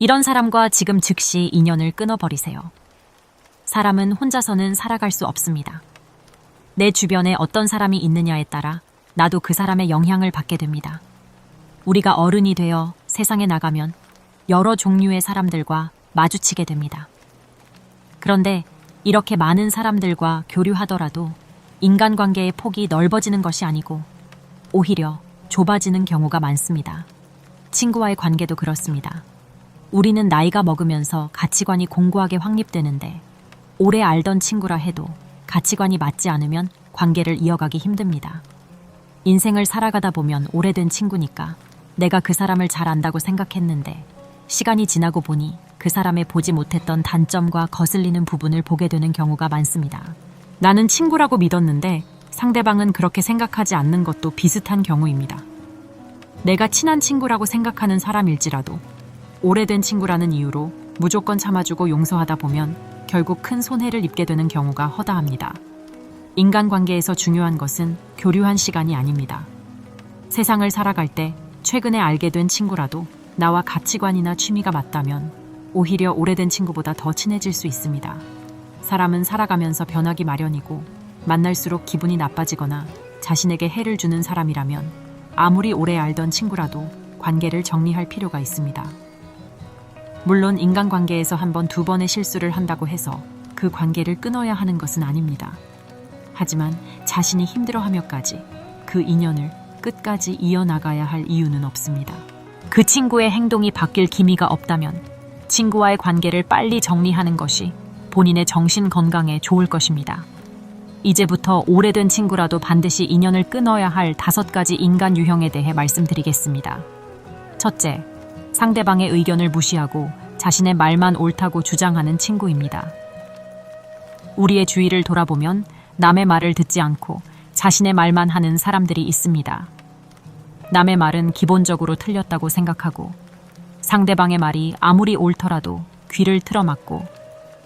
이런 사람과 지금 즉시 인연을 끊어버리세요. 사람은 혼자서는 살아갈 수 없습니다. 내 주변에 어떤 사람이 있느냐에 따라 나도 그 사람의 영향을 받게 됩니다. 우리가 어른이 되어 세상에 나가면 여러 종류의 사람들과 마주치게 됩니다. 그런데 이렇게 많은 사람들과 교류하더라도 인간관계의 폭이 넓어지는 것이 아니고 오히려 좁아지는 경우가 많습니다. 친구와의 관계도 그렇습니다. 우리는 나이가 먹으면서 가치관이 공고하게 확립되는데 오래 알던 친구라 해도 가치관이 맞지 않으면 관계를 이어가기 힘듭니다. 인생을 살아가다 보면 오래된 친구니까 내가 그 사람을 잘 안다고 생각했는데 시간이 지나고 보니 그 사람의 보지 못했던 단점과 거슬리는 부분을 보게 되는 경우가 많습니다. 나는 친구라고 믿었는데 상대방은 그렇게 생각하지 않는 것도 비슷한 경우입니다. 내가 친한 친구라고 생각하는 사람일지라도 오래된 친구라는 이유로 무조건 참아주고 용서하다 보면 결국 큰 손해를 입게 되는 경우가 허다합니다. 인간관계에서 중요한 것은 교류한 시간이 아닙니다. 세상을 살아갈 때 최근에 알게 된 친구라도 나와 가치관이나 취미가 맞다면 오히려 오래된 친구보다 더 친해질 수 있습니다. 사람은 살아가면서 변하기 마련이고 만날수록 기분이 나빠지거나 자신에게 해를 주는 사람이라면 아무리 오래 알던 친구라도 관계를 정리할 필요가 있습니다. 물론 인간관계에서 한 번, 두 번의 실수를 한다고 해서 그 관계를 끊어야 하는 것은 아닙니다. 하지만 자신이 힘들어하며까지 그 인연을 끝까지 이어나가야 할 이유는 없습니다. 그 친구의 행동이 바뀔 기미가 없다면 친구와의 관계를 빨리 정리하는 것이 본인의 정신 건강에 좋을 것입니다. 이제부터 오래된 친구라도 반드시 인연을 끊어야 할 5가지 인간 유형에 대해 말씀드리겠습니다. 첫째, 상대방의 의견을 무시하고 자신의 말만 옳다고 주장하는 친구입니다. 우리의 주위를 돌아보면 남의 말을 듣지 않고 자신의 말만 하는 사람들이 있습니다. 남의 말은 기본적으로 틀렸다고 생각하고 상대방의 말이 아무리 옳더라도 귀를 틀어막고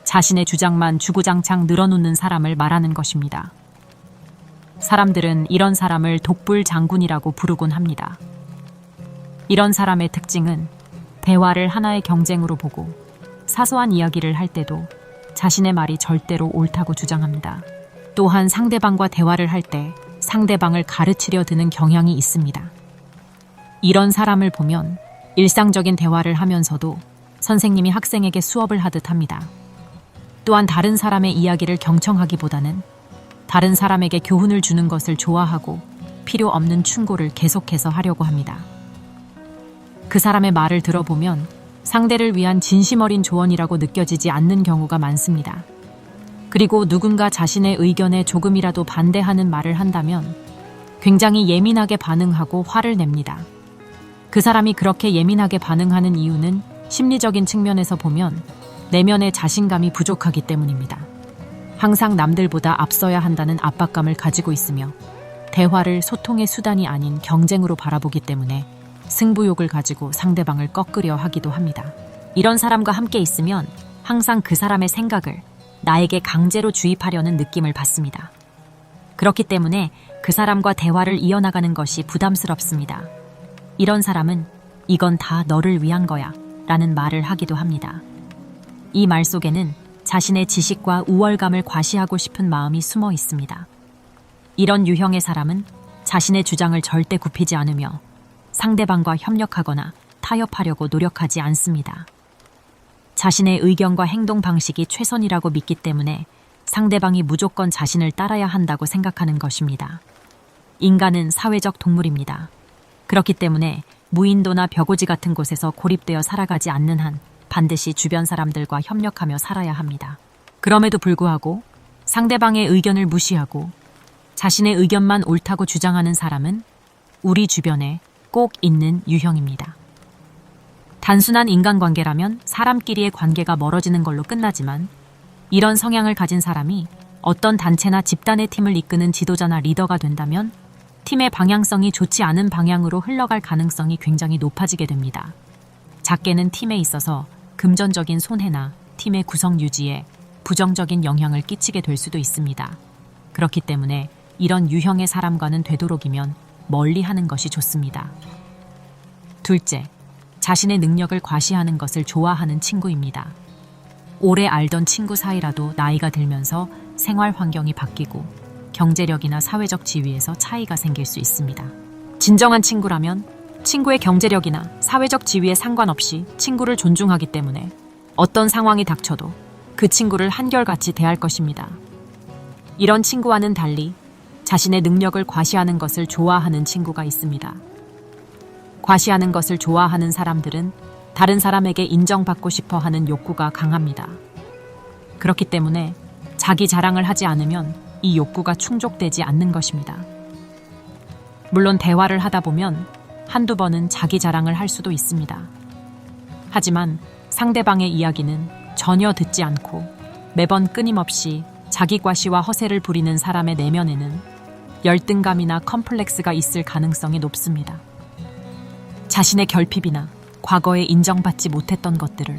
자신의 주장만 주구장창 늘어놓는 사람을 말하는 것입니다. 사람들은 이런 사람을 독불장군이라고 부르곤 합니다. 이런 사람의 특징은 대화를 하나의 경쟁으로 보고 사소한 이야기를 할 때도 자신의 말이 절대로 옳다고 주장합니다. 또한 상대방과 대화를 할 때 상대방을 가르치려 드는 경향이 있습니다. 이런 사람을 보면 일상적인 대화를 하면서도 선생님이 학생에게 수업을 하듯 합니다. 또한 다른 사람의 이야기를 경청하기보다는 다른 사람에게 교훈을 주는 것을 좋아하고 필요 없는 충고를 계속해서 하려고 합니다. 그 사람의 말을 들어보면 상대를 위한 진심 어린 조언이라고 느껴지지 않는 경우가 많습니다. 그리고 누군가 자신의 의견에 조금이라도 반대하는 말을 한다면 굉장히 예민하게 반응하고 화를 냅니다. 그 사람이 그렇게 예민하게 반응하는 이유는 심리적인 측면에서 보면 내면의 자신감이 부족하기 때문입니다. 항상 남들보다 앞서야 한다는 압박감을 가지고 있으며 대화를 소통의 수단이 아닌 경쟁으로 바라보기 때문에 승부욕을 가지고 상대방을 꺾으려 하기도 합니다. 이런 사람과 함께 있으면 항상 그 사람의 생각을 나에게 강제로 주입하려는 느낌을 받습니다. 그렇기 때문에 그 사람과 대화를 이어나가는 것이 부담스럽습니다. 이런 사람은 이건 다 너를 위한 거야 라는 말을 하기도 합니다. 이 말 속에는 자신의 지식과 우월감을 과시하고 싶은 마음이 숨어 있습니다. 이런 유형의 사람은 자신의 주장을 절대 굽히지 않으며 상대방과 협력하거나 타협하려고 노력하지 않습니다. 자신의 의견과 행동 방식이 최선이라고 믿기 때문에 상대방이 무조건 자신을 따라야 한다고 생각하는 것입니다. 인간은 사회적 동물입니다. 그렇기 때문에 무인도나 벼고지 같은 곳에서 고립되어 살아가지 않는 한 반드시 주변 사람들과 협력하며 살아야 합니다. 그럼에도 불구하고 상대방의 의견을 무시하고 자신의 의견만 옳다고 주장하는 사람은 우리 주변에 꼭 있는 유형입니다. 단순한 인간관계라면 사람끼리의 관계가 멀어지는 걸로 끝나지만 이런 성향을 가진 사람이 어떤 단체나 집단의 팀을 이끄는 지도자나 리더가 된다면 팀의 방향성이 좋지 않은 방향으로 흘러갈 가능성이 굉장히 높아지게 됩니다. 작게는 팀에 있어서 금전적인 손해나 팀의 구성 유지에 부정적인 영향을 끼치게 될 수도 있습니다. 그렇기 때문에 이런 유형의 사람과는 되도록이면 멀리 하는 것이 좋습니다. 둘째, 자신의 능력을 과시하는 것을 좋아하는 친구입니다. 오래 알던 친구 사이라도 나이가 들면서 생활 환경이 바뀌고 경제력이나 사회적 지위에서 차이가 생길 수 있습니다. 진정한 친구라면 친구의 경제력이나 사회적 지위에 상관없이 친구를 존중하기 때문에 어떤 상황이 닥쳐도 그 친구를 한결같이 대할 것입니다. 이런 친구와는 달리 자신의 능력을 과시하는 것을 좋아하는 친구가 있습니다. 과시하는 것을 좋아하는 사람들은 다른 사람에게 인정받고 싶어 하는 욕구가 강합니다. 그렇기 때문에 자기 자랑을 하지 않으면 이 욕구가 충족되지 않는 것입니다. 물론 대화를 하다 보면 한두 번은 자기 자랑을 할 수도 있습니다. 하지만 상대방의 이야기는 전혀 듣지 않고 매번 끊임없이 자기 과시와 허세를 부리는 사람의 내면에는 열등감이나 컴플렉스가 있을 가능성이 높습니다. 자신의 결핍이나 과거에 인정받지 못했던 것들을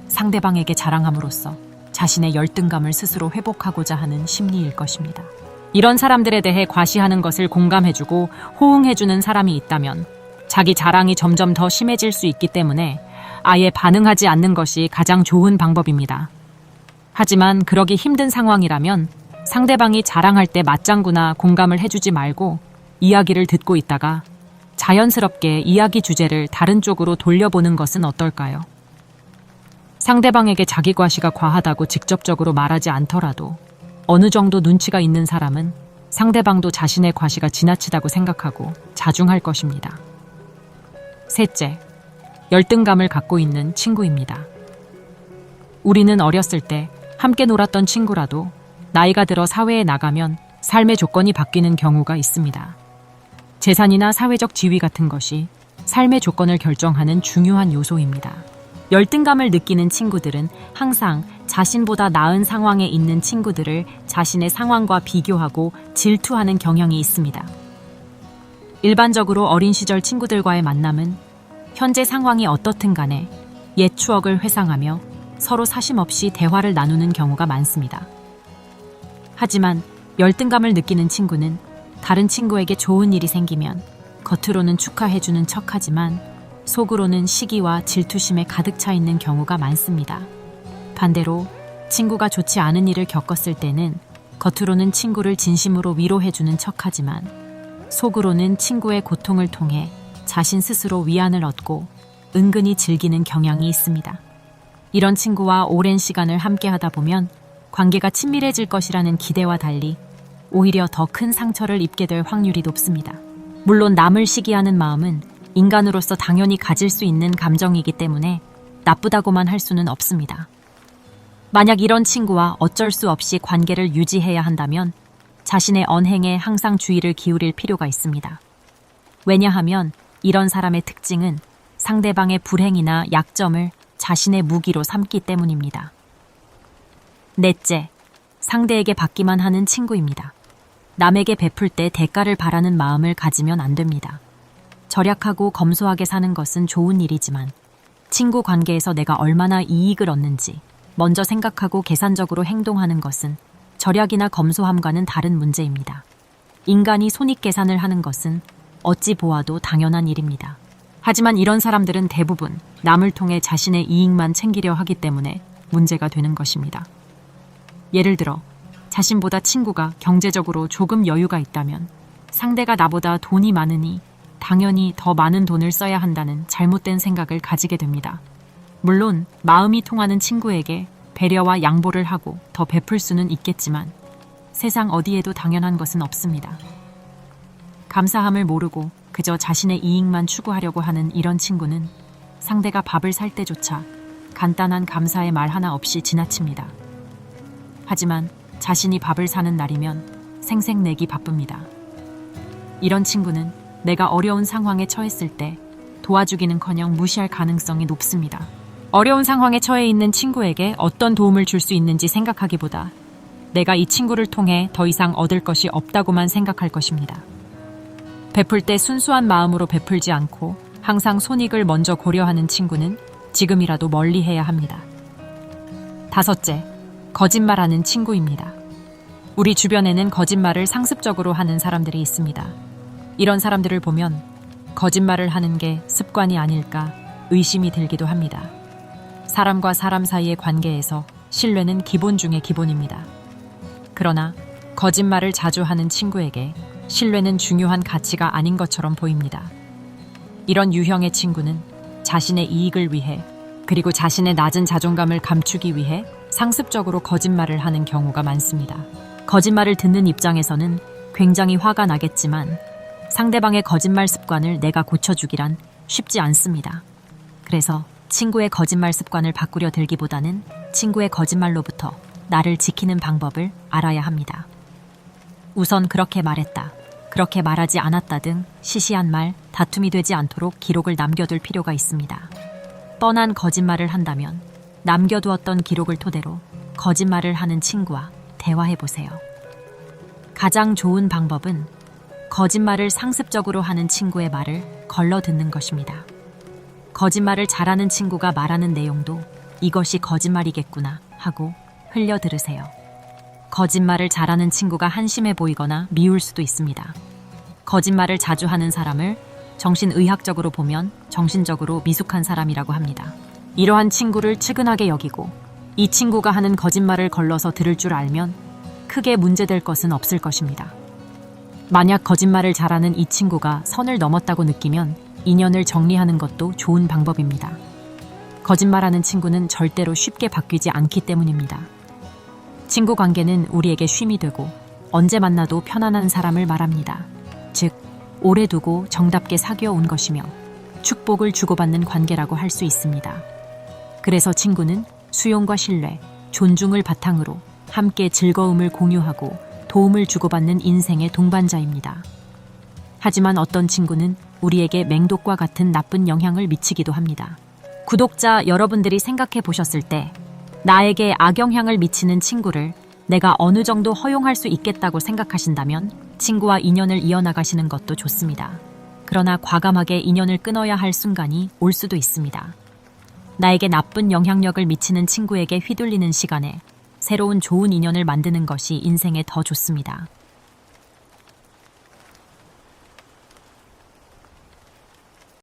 상대방에게 자랑함으로써 자신의 열등감을 스스로 회복하고자 하는 심리일 것입니다. 이런 사람들에 대해 과시하는 것을 공감해주고 호응해주는 사람이 있다면 자기 자랑이 점점 더 심해질 수 있기 때문에 아예 반응하지 않는 것이 가장 좋은 방법입니다. 하지만 그러기 힘든 상황이라면 상대방이 자랑할 때 맞장구나 공감을 해주지 말고 이야기를 듣고 있다가 자연스럽게 이야기 주제를 다른 쪽으로 돌려보는 것은 어떨까요? 상대방에게 자기 과시가 과하다고 직접적으로 말하지 않더라도 어느 정도 눈치가 있는 사람은 상대방도 자신의 과시가 지나치다고 생각하고 자중할 것입니다. 셋째, 열등감을 갖고 있는 친구입니다. 우리는 어렸을 때 함께 놀았던 친구라도 나이가 들어 사회에 나가면 삶의 조건이 바뀌는 경우가 있습니다. 재산이나 사회적 지위 같은 것이 삶의 조건을 결정하는 중요한 요소입니다. 열등감을 느끼는 친구들은 항상 자신보다 나은 상황에 있는 친구들을 자신의 상황과 비교하고 질투하는 경향이 있습니다. 일반적으로 어린 시절 친구들과의 만남은 현재 상황이 어떻든 간에 옛 추억을 회상하며 서로 사심없이 대화를 나누는 경우가 많습니다. 하지만 열등감을 느끼는 친구는 다른 친구에게 좋은 일이 생기면 겉으로는 축하해주는 척하지만 속으로는 시기와 질투심에 가득 차 있는 경우가 많습니다. 반대로 친구가 좋지 않은 일을 겪었을 때는 겉으로는 친구를 진심으로 위로해주는 척하지만 속으로는 친구의 고통을 통해 자신 스스로 위안을 얻고 은근히 즐기는 경향이 있습니다. 이런 친구와 오랜 시간을 함께 하다 보면 관계가 친밀해질 것이라는 기대와 달리 오히려 더 큰 상처를 입게 될 확률이 높습니다. 물론 남을 시기하는 마음은 인간으로서 당연히 가질 수 있는 감정이기 때문에 나쁘다고만 할 수는 없습니다. 만약 이런 친구와 어쩔 수 없이 관계를 유지해야 한다면 자신의 언행에 항상 주의를 기울일 필요가 있습니다. 왜냐하면 이런 사람의 특징은 상대방의 불행이나 약점을 자신의 무기로 삼기 때문입니다. 넷째, 상대에게 받기만 하는 친구입니다. 남에게 베풀 때 대가를 바라는 마음을 가지면 안 됩니다. 절약하고 검소하게 사는 것은 좋은 일이지만 친구 관계에서 내가 얼마나 이익을 얻는지 먼저 생각하고 계산적으로 행동하는 것은 절약이나 검소함과는 다른 문제입니다. 인간이 손익계산을 하는 것은 어찌 보아도 당연한 일입니다. 하지만 이런 사람들은 대부분 남을 통해 자신의 이익만 챙기려 하기 때문에 문제가 되는 것입니다. 예를 들어 자신보다 친구가 경제적으로 조금 여유가 있다면 상대가 나보다 돈이 많으니 당연히 더 많은 돈을 써야 한다는 잘못된 생각을 가지게 됩니다. 물론 마음이 통하는 친구에게 배려와 양보를 하고 더 베풀 수는 있겠지만 세상 어디에도 당연한 것은 없습니다. 감사함을 모르고 그저 자신의 이익만 추구하려고 하는 이런 친구는 상대가 밥을 살 때조차 간단한 감사의 말 하나 없이 지나칩니다. 하지만 자신이 밥을 사는 날이면 생색내기 바쁩니다. 이런 친구는 내가 어려운 상황에 처했을 때 도와주기는커녕 무시할 가능성이 높습니다. 어려운 상황에 처해 있는 친구에게 어떤 도움을 줄 수 있는지 생각하기보다 내가 이 친구를 통해 더 이상 얻을 것이 없다고만 생각할 것입니다. 베풀 때 순수한 마음으로 베풀지 않고 항상 손익을 먼저 고려하는 친구는 지금이라도 멀리해야 합니다. 다섯째, 거짓말하는 친구입니다. 우리 주변에는 거짓말을 상습적으로 하는 사람들이 있습니다. 이런 사람들을 보면 거짓말을 하는 게 습관이 아닐까 의심이 들기도 합니다. 사람과 사람 사이의 관계에서 신뢰는 기본 중의 기본입니다. 그러나 거짓말을 자주 하는 친구에게 신뢰는 중요한 가치가 아닌 것처럼 보입니다. 이런 유형의 친구는 자신의 이익을 위해 그리고 자신의 낮은 자존감을 감추기 위해 상습적으로 거짓말을 하는 경우가 많습니다. 거짓말을 듣는 입장에서는 굉장히 화가 나겠지만 상대방의 거짓말 습관을 내가 고쳐주기란 쉽지 않습니다. 그래서 친구의 거짓말 습관을 바꾸려 들기보다는 친구의 거짓말로부터 나를 지키는 방법을 알아야 합니다. 우선 그렇게 말했다, 그렇게 말하지 않았다 등 시시한 말, 다툼이 되지 않도록 기록을 남겨둘 필요가 있습니다. 뻔한 거짓말을 한다면 남겨두었던 기록을 토대로 거짓말을 하는 친구와 대화해보세요. 가장 좋은 방법은 거짓말을 상습적으로 하는 친구의 말을 걸러 듣는 것입니다. 거짓말을 잘하는 친구가 말하는 내용도 이것이 거짓말이겠구나 하고 흘려 들으세요. 거짓말을 잘하는 친구가 한심해 보이거나 미울 수도 있습니다. 거짓말을 자주 하는 사람을 정신의학적으로 보면 정신적으로 미숙한 사람이라고 합니다. 이러한 친구를 측은하게 여기고 이 친구가 하는 거짓말을 걸러서 들을 줄 알면 크게 문제될 것은 없을 것입니다. 만약 거짓말을 잘하는 이 친구가 선을 넘었다고 느끼면 인연을 정리하는 것도 좋은 방법입니다. 거짓말하는 친구는 절대로 쉽게 바뀌지 않기 때문입니다. 친구 관계는 우리에게 쉼이 되고 언제 만나도 편안한 사람을 말합니다. 즉, 오래 두고 정답게 사귀어 온 것이며 축복을 주고받는 관계라고 할 수 있습니다. 그래서 친구는 수용과 신뢰, 존중을 바탕으로 함께 즐거움을 공유하고 도움을 주고받는 인생의 동반자입니다. 하지만 어떤 친구는 우리에게 맹독과 같은 나쁜 영향을 미치기도 합니다. 구독자 여러분들이 생각해 보셨을 때 나에게 악영향을 미치는 친구를 내가 어느 정도 허용할 수 있겠다고 생각하신다면 친구와 인연을 이어나가시는 것도 좋습니다. 그러나 과감하게 인연을 끊어야 할 순간이 올 수도 있습니다. 나에게 나쁜 영향력을 미치는 친구에게 휘둘리는 시간에 새로운 좋은 인연을 만드는 것이 인생에 더 좋습니다.